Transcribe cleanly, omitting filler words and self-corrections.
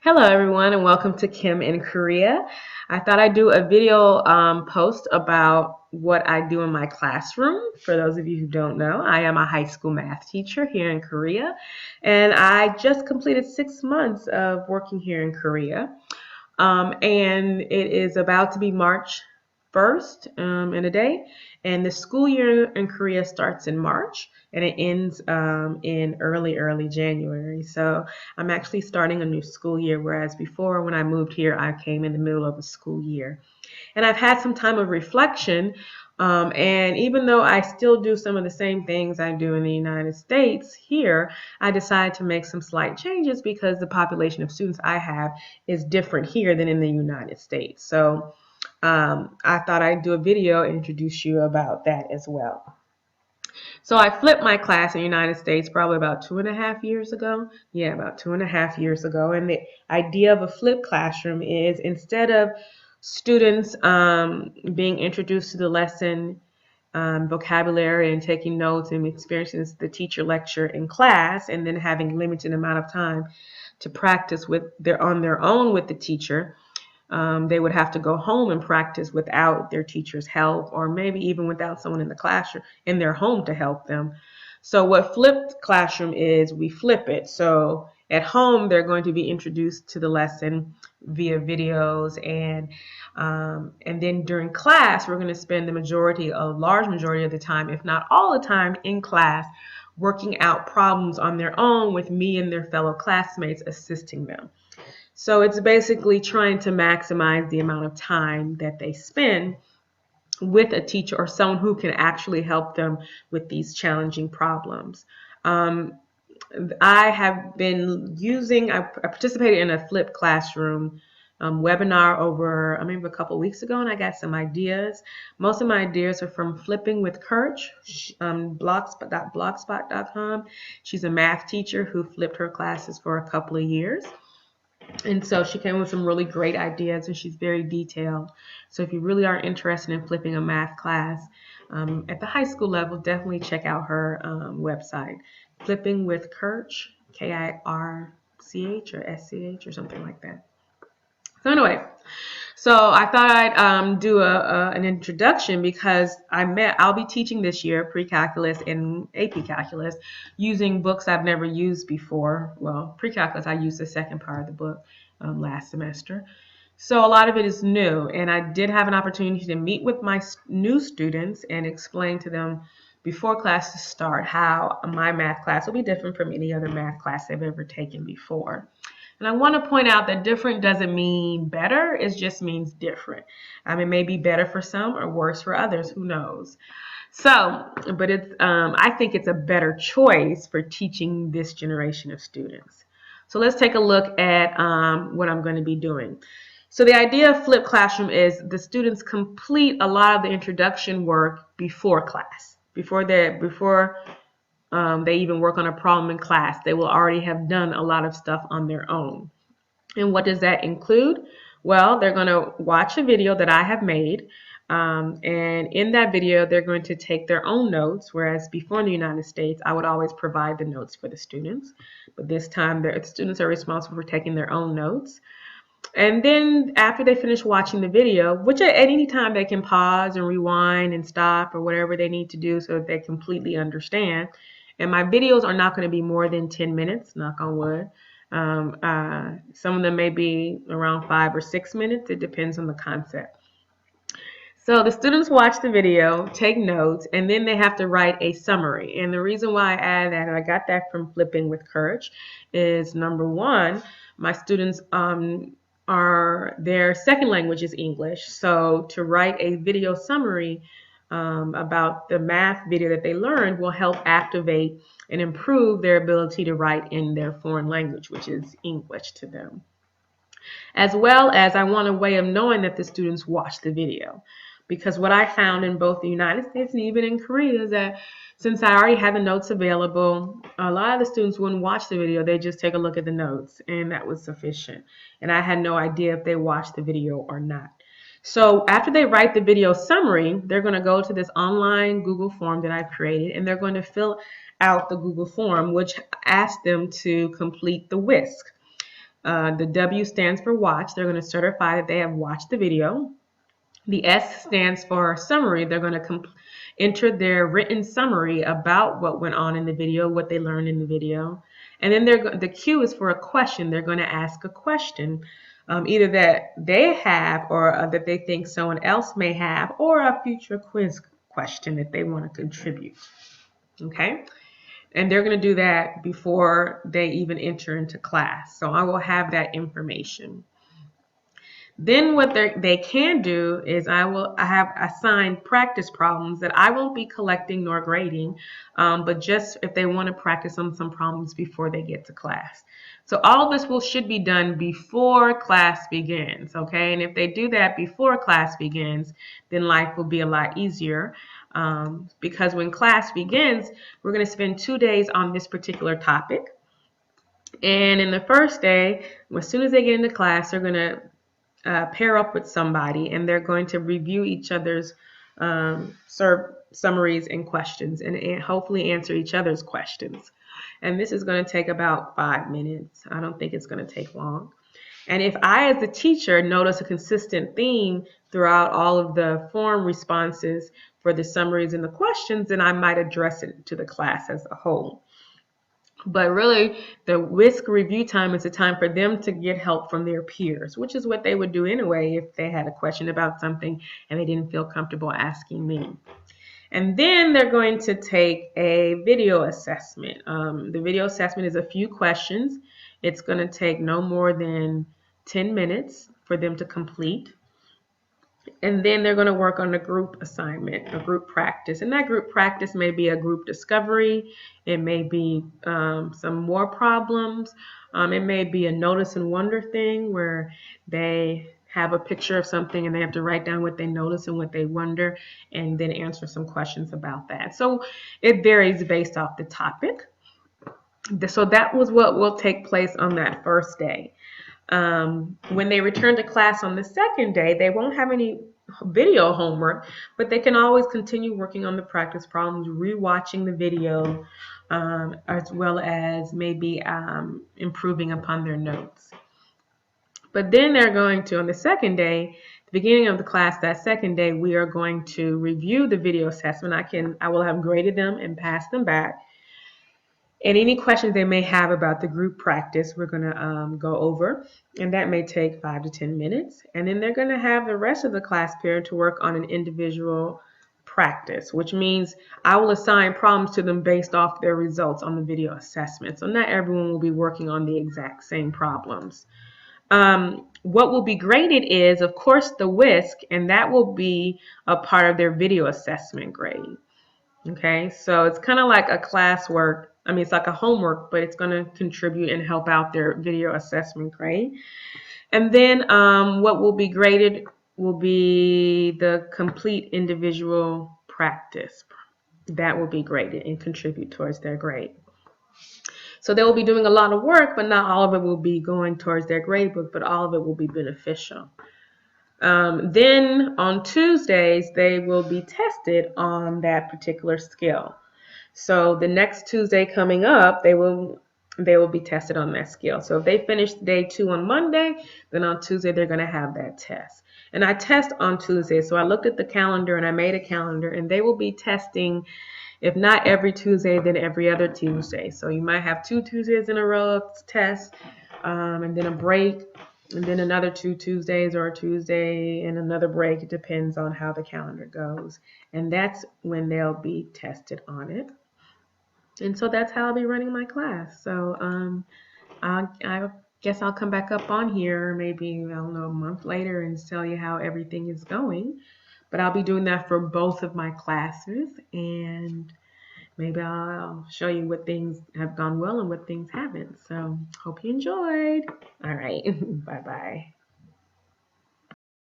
Hello everyone and welcome to Kim in Korea. I thought I'd do a video post about what I do in my classroom. For those of you who don't know, I am a high school math teacher here in Korea, and I just completed 6 months of working here in Korea. And it is about to be March 1st in a day, and the school year in Korea starts in March and it ends in early January. So I'm actually starting a new school year, whereas before when I moved here, I came in the middle of a school year. And I've had some time of reflection. And even though I still do some of the same things I do in the United States here, I decided to make some slight changes because the population of students I have is different here than in the United States. So I thought I'd do a video and introduce you about that as well. So I flipped my class in the United States probably about 2.5 years ago. Yeah, about 2.5 years ago. And the idea of a flipped classroom is instead of students being introduced to the lesson, vocabulary and taking notes and experiencing the teacher lecture in class and then having limited amount of time to practice on their own with the teacher, they would have to go home and practice without their teacher's help, or maybe even without someone in the classroom in their home to help them. So what flipped classroom is, we flip it. So at home, they're going to be introduced to the lesson via videos, and then during class, we're going to spend a large majority of the time, if not all the time, in class, working out problems on their own with me and their fellow classmates assisting them. So it's basically trying to maximize the amount of time that they spend with a teacher or someone who can actually help them with these challenging problems. I participated in a flipped classroom webinar over maybe a couple weeks ago, and I got some ideas. Most of my ideas are from Flipping with Kirch, blogspot.com. She's a math teacher who flipped her classes for a couple of years. And so she came with some really great ideas, and she's very detailed. So if you really are interested in flipping a math class at the high school level, definitely check out her website, Flipping with Kirch, Kirch or SCH or something like that. So anyway, so I thought I'd do an introduction because I'll be teaching this year Precalculus and AP Calculus using books I've never used before. Well, Precalculus, I used the second part of the book last semester. So a lot of it is new, and I did have an opportunity to meet with my new students and explain to them before classes start how my math class will be different from any other math class they've ever taken before. And I want to point out that different doesn't mean better, it just means different. It may be better for some or worse for others, who knows. So, but I think it's a better choice for teaching this generation of students. So let's take a look at what I'm going to be doing. So the idea of flipped classroom is the students complete a lot of the introduction work before class, before they even work on a problem in class. They will already have done a lot of stuff on their own. And what does that include? Well, they're going to watch a video that I have made. And in that video, they're going to take their own notes, whereas before in the United States, I would always provide the notes for the students. But this time, the students are responsible for taking their own notes. And then after they finish watching the video, which at any time they can pause and rewind and stop or whatever they need to do so that they completely understand. And my videos are not going to be more than 10 minutes, knock on wood. Some of them may be around 5 or 6 minutes. It depends on the concept. So the students watch the video, take notes, and then they have to write a summary. And the reason why I added that, and I got that from Flipping with Courage, is number one, my students their second language is English. So to write a video summary about the math video that they learned will help activate and improve their ability to write in their foreign language, which is English to them. As well as I want a way of knowing that the students watch the video. Because what I found in both the United States and even in Korea is that since I already had the notes available, a lot of the students wouldn't watch the video. They just take a look at the notes, and that was sufficient. And I had no idea if they watched the video or not. So after they write the video summary, they're going to go to this online Google form that I've created, and they're going to fill out the Google form, which asks them to complete the WISC. The W stands for watch. They're going to certify that they have watched the video. The S stands for summary. They're going to enter their written summary about what went on in the video, what they learned in the video. And then the Q is for a question. They're going to ask a question, either that they have or that they think someone else may have, or a future quiz question that they want to contribute. Okay? And they're going to do that before they even enter into class. So I will have that information. Then what they can do is I have assigned practice problems that I won't be collecting nor grading, but just if they want to practice on some problems before they get to class. So all of this should be done before class begins, okay? And if they do that before class begins, then life will be a lot easier, because when class begins, we're going to spend 2 days on this particular topic. And in the first day, as soon as they get into class, they're going to pair up with somebody, and they're going to review each other's summaries and questions, and hopefully answer each other's questions. And this is going to take about 5 minutes. I don't think it's going to take long. And if I, as the teacher, notice a consistent theme throughout all of the form responses for the summaries and the questions, then I might address it to the class as a whole. But really, the WISC review time is a time for them to get help from their peers, which is what they would do anyway if they had a question about something and they didn't feel comfortable asking me. And then they're going to take a video assessment. The video assessment is a few questions. It's going to take no more than 10 minutes for them to complete. And then they're going to work on a group assignment, a group practice. And that group practice may be a group discovery. It may be some more problems. It may be a notice and wonder thing where they have a picture of something and they have to write down what they notice and what they wonder, and then answer some questions about that. So it varies based off the topic. So that was what will take place on that first day. When they return to class on the second day, they won't have any video homework, but they can always continue working on the practice problems, rewatching the video, as well as maybe improving upon their notes. But then they're going to, on the second day, the beginning of the class, that second day, we are going to review the video assessment. I will have graded them and passed them back. And any questions they may have about the group practice, we're going to go over, and that may take 5 to 10 minutes. And then they're going to have the rest of the class period to work on an individual practice, which means I will assign problems to them based off their results on the video assessment. So not everyone will be working on the exact same problems. What will be graded is, of course, the WISC, and that will be a part of their video assessment grade. Okay, so it's kind of like a classwork. I mean, it's like a homework, but it's going to contribute and help out their video assessment grade. And then what will be graded will be the complete individual practice. That will be graded and contribute towards their grade. So they will be doing a lot of work, but not all of it will be going towards their grade book, but all of it will be beneficial. Then on Tuesdays, they will be tested on that particular skill. So the next Tuesday coming up, they will be tested on that skill. So if they finish day 2 on Monday, then on Tuesday they're going to have that test. And I test on Tuesday, so I looked at the calendar and I made a calendar, and they will be testing, if not every Tuesday, then every other Tuesday. So you might have 2 Tuesdays in a row of tests, and then a break, and then another 2 Tuesdays, or a Tuesday and another break. It depends on how the calendar goes. And that's when they'll be tested on it. And so that's how I'll be running my class. So I guess I'll come back up on here maybe, I don't know, a month later and tell you how everything is going. But I'll be doing that for both of my classes, and maybe I'll show you what things have gone well and what things haven't. So hope you enjoyed. All right. Bye-bye.